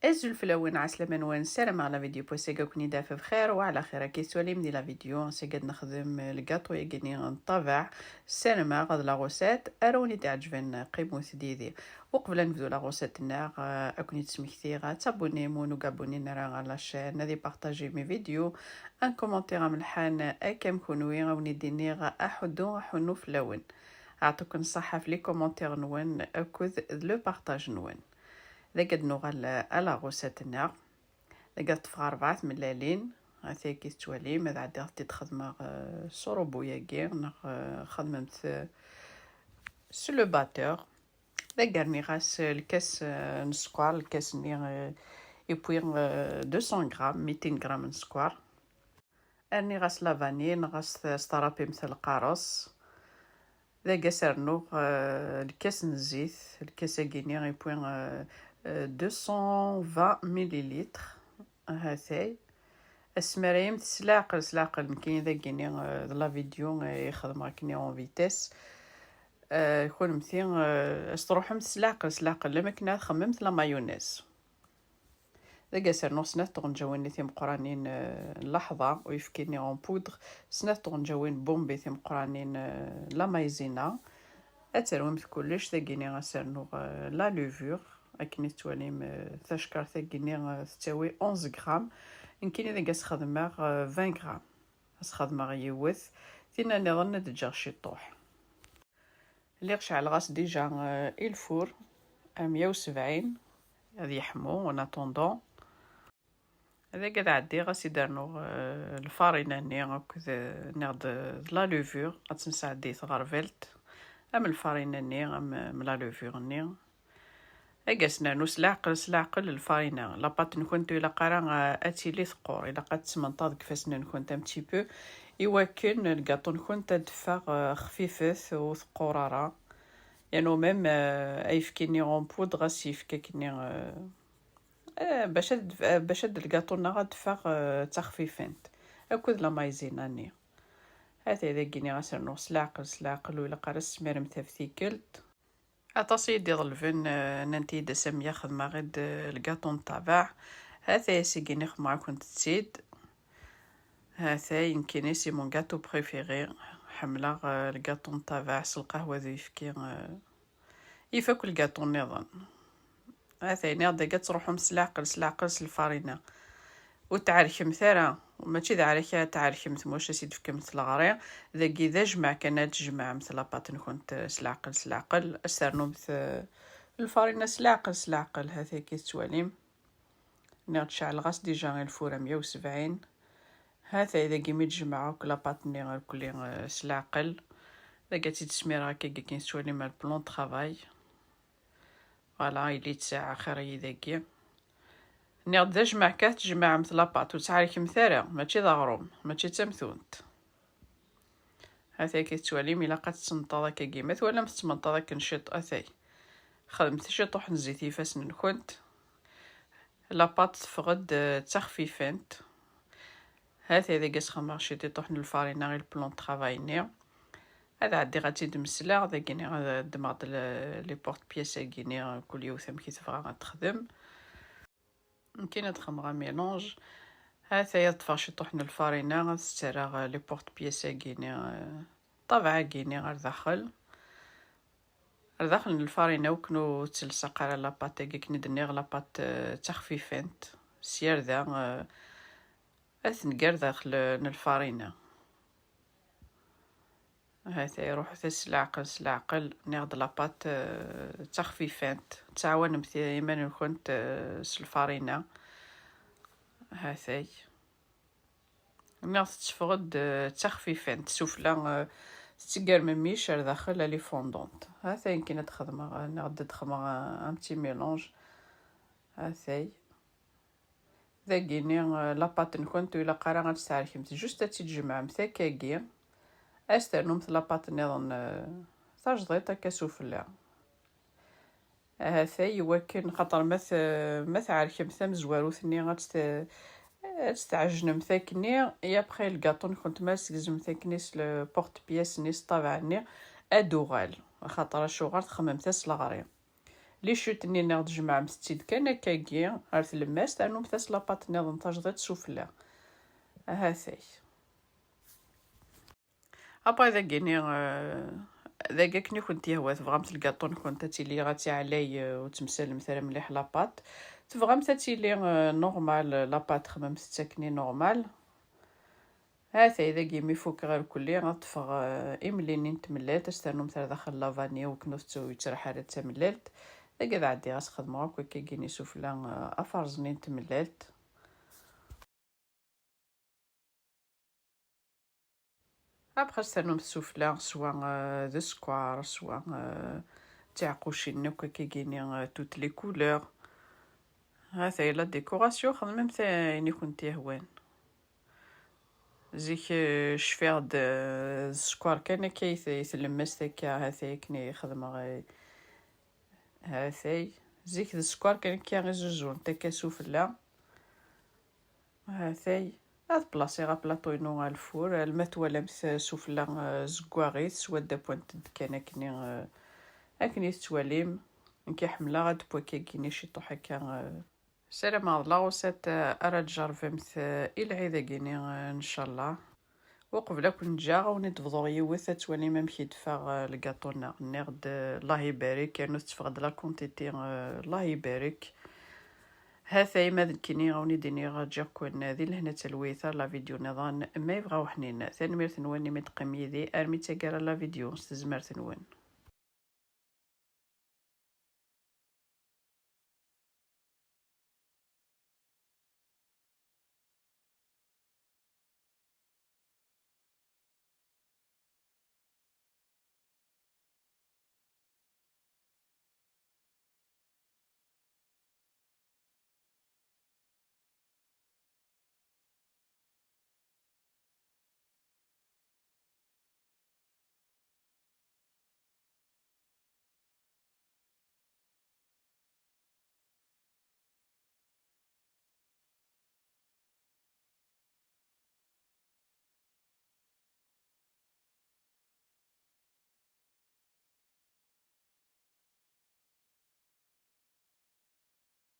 الزلفلة عسلامة نوان السلام على فيديو بوسيقا كوني دافع بخير وعلى خير كي سوالي من لا فيديو سيقد نخدم الكاطو يقني نطبع السلامة غاد لا غوسات اروني تعجبن قيموث ديدي وقبل نبدو لا غوسات ناغ اكوني تسمكتي غا تابوني مونو كابوني نرا على الشان نادي بارطاجي مي فيديو ان كومونتير ملحان اكام كونوي غاوني ديني غا احدو حنو فلاون اعطوكم الصحة في لي كومونتير نوان اكوذ لو بارطاج نوان ذا قد نغال على غوساتنا ذا قد تفغى 4 ملالين هاثي كي توالي ماذا عدي غدي تخدم صروبو ياكي خدمت سو لو باتور ذا قرني غاس الكاس نسكوار الكاس ني يبوي 200 غرام 200 غرام نسكوار ارني غاس لافاني غاس سترابي مثل القارص ذا قاسرنو الكاس نزيت الكاس كيني يبوي 220 مليلتر هاثاي اسمرايم سلاقل مكين ذا كيني لا فيديو يخدم كيني اون فيتيس يكون مثين استروحم سلاقل لما كنا خممت لا مايونيز ذا قاسر نص سنة تغنجوين ثيم قرانين اللحظة ويفكيني اون بودغ سنة تغنجوين بومبي ثيم قرانين لا مايزينا اتروم كلش ذا كيني غاسرنو لا لوفور أكني تواليم تشكر ثقيني تساوي 11 غرام يمكن إذا قاس خدمة 20 غرام قاس خدمة يوث ثينا نظن تجار شي طوح اللي غشع الغاس ديجا الفور 170 هذا يحمو وناتوندون هذا قد عدي غاس يدارنو الفارينة ني هكذا ناخد لا لوفور غتنسى عدي غارفيلت ام الفارينة ني ام لا لوفور ني اقاسنا نو سلاقل الفارينة لاباط نكونتو الى قرا اتيلي ثقور الى قد تمنطاد كفاسنا نكونت ام تي بو يوكن الكاطو نكونت دفا خفيفث وثقورارا يعني ميم ايفكيني اون بود غاس يفكيني باش الكاطو نا دفا تخفيفنت اكود لا مايزيناني هذا اذا كيني غاسرنو سلاقل ولا قرا السمير مثاثيكلت أتصي دي ظلفن ننتي دسم ياخذ ما غد القاطون تابع هذا يسيقي نخمع كنت تسيد هذا يمكن يسي مون قاطو بريفيري حملة القاطون تابع القهوة ذو يفكي يفك القاطون نظن هذا ناضي قد تروحهم سلاقل الفارينة وتعرف مثلا وماشي ذا عارفة تعرف مثل سيد فيك مثل غرير ذاكي ذا جمع كانت تجمع مثل لاباط كنت سلاقل أسرنو مثل الفارينة سلاقل هذا كي تواليم نغتشع الغاس ديجا الفورة 170 هذا إذا كي متجمع لاباط نغ كلي سلاقل ذاكي تسمير هكا كي تواليم البلون طرافاي فوالا يلي تساعة خير ذاكي نغد ذا جمع كات تجمع مثل لاباط وتعرف مثلا ماشي ذا غروم ماشي تمثونت هاثي كي تواليم إلا قد تنطا كا كيمات ولا متمنطا كنشيط أثاي خدمت شي طوح نزيتي فاسن نكونت لاباط تفقد تخفيفنت هاثي إذا قاس خمار شيتي طوح الفارينة غير البلون طرافاي نير هذا عدي غاتي دمسلا ذا كيني غادا دماط لي بورت بياسا كيني كل يوثم كي تبغى غتخدم يمكن تخمغا ميلونج هذا يطفى شي طحن الفارينة غتسترى لي بورت بياسا كيني طبعا كيني غير داخل الفارينة وكنو تلصق على لاباط كي ندنيغ لاباط تخفيفنت سير ذا اثنقر داخل الفارينة هذا يروح سلاقل ناخد لاباط تخفيفنت تعاون مثل كنت الفارينة هاثي ناخد تفقد تخفيفنت سفلى تسقر مميش داخل لي فوندونت هاثي يمكن تخدم ناخد تخدم ان بتي ميلونج هاثي ذا كيني لاباط نكونت الى قرا غتعرف جوست تتجمع مثاكاكي استرنو مثل لاباط نظن تجضيط هكا سفلى هاثي يوكن خاطر مث عارف مثل زوارو ثني تستعجن مثاكني يا بخي الكاطون كنت ماسك مثاكنيس البورت بياس نيس طابعني ادوغال خاطر شغل تخمم تاس لغري لي شوت ني ناخد جماعة مستيد كان هكاكي غير تلماس تاع نومثاس لاباط نظن تجدت سفلى هاثي ابا اذا كيني ذاك كني كنت يهوى تبغامت الكاطون كنت تيلي غاتي علي وتمسال مثلا مليح لاباط تبغامت تيلي نورمال لاباط خمم تاكني نورمال هاثي اذا كيمي فوك غير كلي غطفغ املينين تملات استنو مثلا داخل لافاني وكنوث يترح على تملالت ذاك عادي غاس خدمه هكا كيجيني سفلى افرزنين تملالت ابخي استنو السفلى سوا دو سكوار سوا تاع قوشين هكا كيجيني توت لي كولور هاثي لا ديكوراسيون خدمه مثاني كنت يهوان زيك شفيغ د السكوار كان كيثلمس هكا هاثي كني خدمه هاثي زيك السكوار كان كي غير زوزون تاكا سفلى هاثي هاد بلاصي غا بلاطوينو الفور المات ولا مث سفلى زكواغيت سوا دا بوانت كان كني اكني تواليم نكي حمله غاد بوا كيكيني شي طوح هكا سلام على الله وسات اراد جرفمت الى عيدا كيني ان شاء الله وقبل كنت جا ونتفضو يوث توالي ما مشي دفا الكاطونا نغد الله يبارك يعني تفقد لا كونتيتي الله يبارك هاثاي ما ذكني غوني ديني غاجا كون ذي لهنا تلويثه لا فيديو نظام ما يبغاو حنين ثاني ميرث نواني متقمي ذي ارمي تاكارا لا فيديو استزمرت نوان